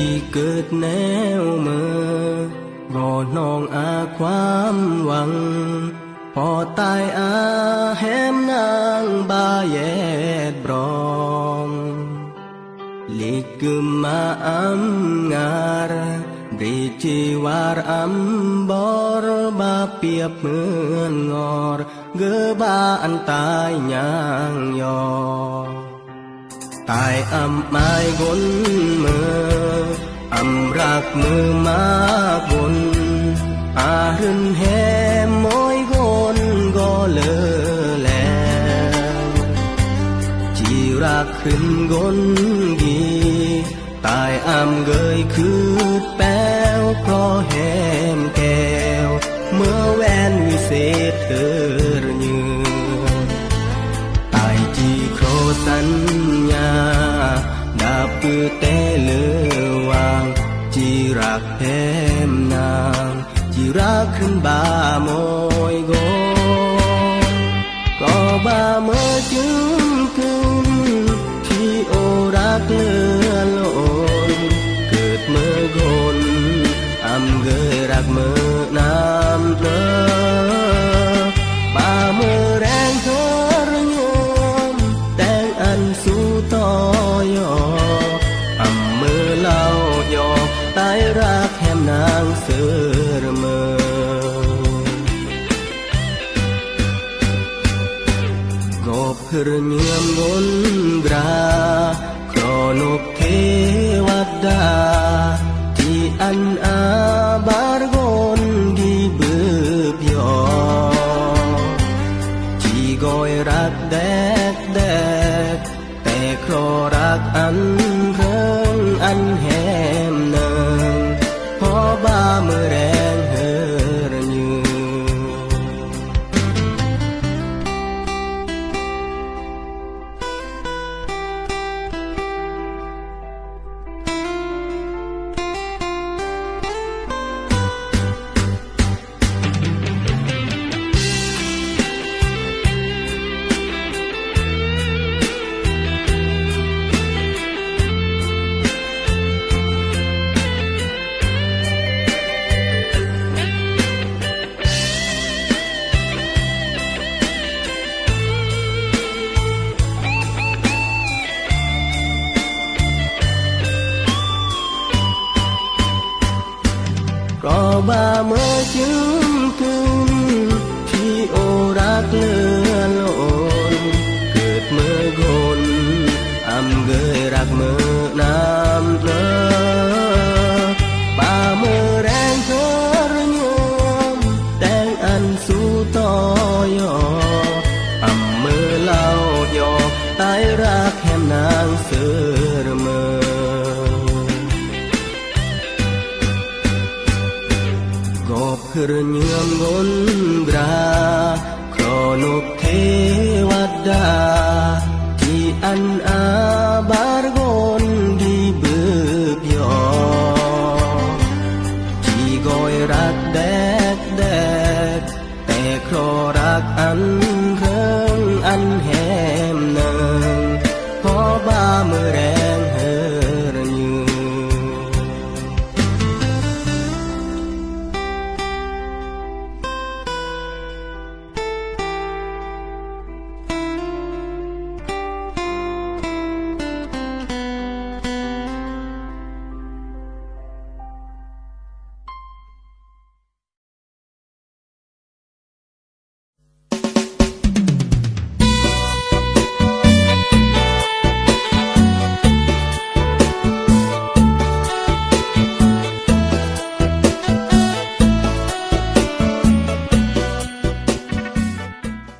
ที่เกิดแนวเมื่อรอน้องอาความหวังพอตายอาแหมนางบาแยดบรองลิกึมมาอัมงารบริจิวารอัมบอรบาเปียบเหมือนงอรเกบาอันตายยางยอตายอัมไม้กนเมื่ออัมรักมือมาบนอารึนแหมมอยกนก็เลอแล้วจีรักขึ้นกนกีตายอัมเกยคือแป้วเพราะแหมแก้วเมื่อแวนวิเศษเธอยืนตายจีโครสัญญาดาปือเตเลวางจีรักแหมนางจีรักขึ้นบาโมยโกก็บาเมื่อจึงคืนที่โอรักเลือล้นเกิดเมื่อคนอำเกยรักเมื่อน้ำเนอป่าเมื่อแรงเธอระยมแต่งอันสู้ต่อยออำเมื่อเล่ายอตายรักแหมนางเสือเมื่อกบเพื่อเงื่อมงนกราครอนกเทวดาที่อันอาบารกนกีบืบยอที่กอยรักแดกแดกแต่ครอรักอันเริงอันแหมเนิงพอบาเมื่อแรงเฮรยืนก็บาเมื่อจึงคืนที่โอรักเลือล้นเกิดเมื่อคนอำเกยรักเมื่อน้ำเนอป่าเมื่อแรงเธอระยมแต่งอันสู้ต่อยออำเมื่อเล่ายอตายรักแหมนางเสือเมื่อกบเพื่อเงื่อมงนกราครอนกเทวดาที่อันอาบารกนกีบืบยอที่กอยรักแดกแดกแต่ครอรักอันเริงอันแหมเนิงพอบาเมื่อแร